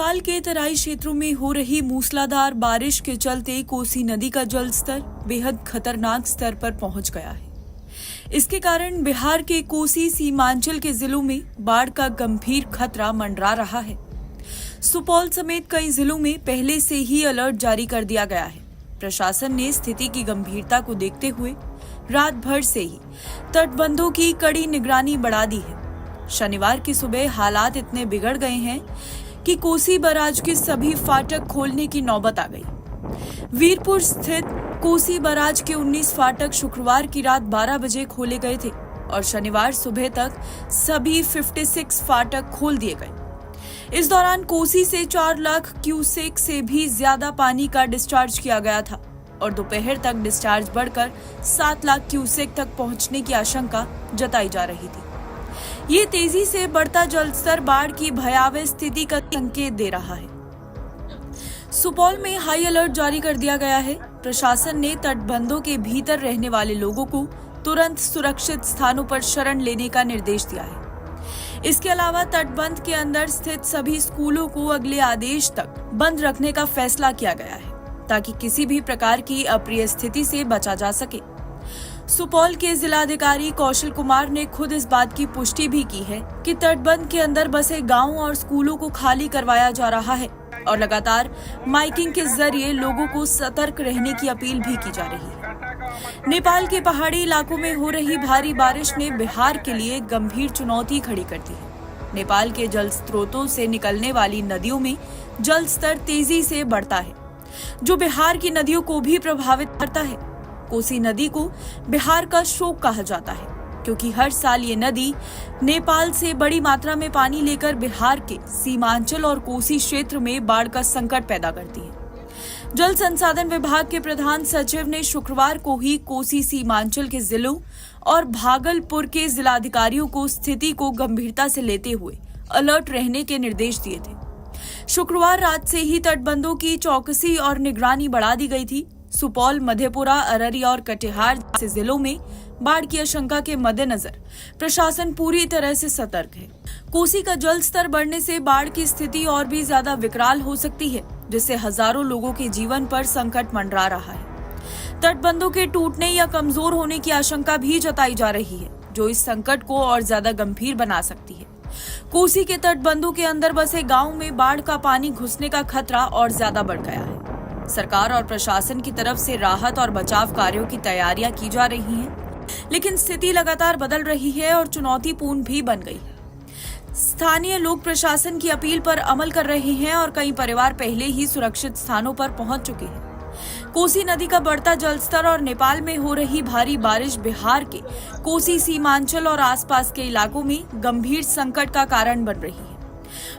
नेपाल के तराई क्षेत्रों में हो रही मूसलाधार बारिश के चलते कोसी नदी का जलस्तर बेहद खतरनाक स्तर पर पहुंच गया है। इसके कारण बिहार के कोसी सीमांचल के जिलों में बाढ़ का गंभीर खतरा मंडरा रहा है। सुपौल समेत कई जिलों में पहले से ही अलर्ट जारी कर दिया गया है। प्रशासन ने स्थिति की गंभीरता को देखते हुए रात भर से ही तटबंधों की कड़ी निगरानी बढ़ा दी है। शनिवार की सुबह हालात इतने बिगड़ गए हैं कि कोसी बराज के सभी फाटक खोलने की नौबत आ गई। वीरपुर स्थित कोसी बराज के 19 फाटक शुक्रवार की रात 12 बजे खोले गए थे और शनिवार सुबह तक सभी 56 फाटक खोल दिए गए। इस दौरान कोसी से 4 लाख क्यूसेक से भी ज्यादा पानी का डिस्चार्ज किया गया था और दोपहर तक डिस्चार्ज बढ़कर 7 लाख क्यूसेक तक पहुंचने की आशंका जताई जा रही थी। ये तेजी से बढ़ता जलस्तर बाढ़ की भयावह स्थिति का संकेत दे रहा है। सुपौल में हाई अलर्ट जारी कर दिया गया है। प्रशासन ने तटबंधों के भीतर रहने वाले लोगों को तुरंत सुरक्षित स्थानों पर शरण लेने का निर्देश दिया है। इसके अलावा तटबंध के अंदर स्थित सभी स्कूलों को अगले आदेश तक बंद रखने का फैसला किया गया है ताकि किसी भी प्रकार की अप्रिय स्थिति से बचा जा सके। सुपौल के जिलाधिकारी कौशल कुमार ने खुद इस बात की पुष्टि भी की है कि तटबंध के अंदर बसे गांवों और स्कूलों को खाली करवाया जा रहा है और लगातार माइकिंग के जरिए लोगों को सतर्क रहने की अपील भी की जा रही है। नेपाल के पहाड़ी इलाकों में हो रही भारी बारिश ने बिहार के लिए गंभीर चुनौती खड़ी कर दी है। नेपाल के जल स्रोतों से निकलने वाली नदियों में जल स्तर तेजी से बढ़ता है, जो बिहार की नदियों को भी प्रभावित करता है। कोसी नदी को बिहार का शोक कहा जाता है क्योंकि हर साल ये नदी नेपाल से बड़ी मात्रा में पानी लेकर बिहार के सीमांचल और कोसी क्षेत्र में बाढ़ का संकट पैदा करती है। जल संसाधन विभाग के प्रधान सचिव ने शुक्रवार को ही कोसी सीमांचल के जिलों और भागलपुर के जिलाधिकारियों को स्थिति को गंभीरता से लेते हुए अलर्ट रहने के निर्देश दिए थे। शुक्रवार रात से ही तटबंधों की चौकसी और निगरानी बढ़ा दी गई थी। सुपौल, मधेपुरा, अररिया और कटिहार जैसे जिलों में बाढ़ की आशंका के मद्देनजर प्रशासन पूरी तरह से सतर्क है। कोसी का जल स्तर बढ़ने से बाढ़ की स्थिति और भी ज्यादा विकराल हो सकती है, जिससे हजारों लोगों के जीवन पर संकट मंडरा रहा है। तटबंधों के टूटने या कमजोर होने की आशंका भी जताई जा रही है, जो इस संकट को और ज्यादा गंभीर बना सकती है। कोसी के तटबंधों के अंदर बसे गाँव में बाढ़ का पानी घुसने का खतरा और ज्यादा बढ़ गया है। सरकार और प्रशासन की तरफ से राहत और बचाव कार्यों की तैयारियां की जा रही हैं, लेकिन स्थिति लगातार बदल रही है और चुनौतीपूर्ण भी बन गई है। स्थानीय लोग प्रशासन की अपील पर अमल कर रहे हैं और कई परिवार पहले ही सुरक्षित स्थानों पर पहुंच चुके हैं। कोसी नदी का बढ़ता जलस्तर और नेपाल में हो रही भारी बारिश बिहार के कोसी सीमांचल और आसपास के इलाकों में गंभीर संकट का कारण बन रही है।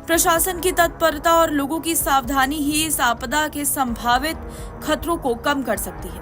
प्रशासन की तत्परता और लोगों की सावधानी ही इस आपदा के संभावित खतरों को कम कर सकती है।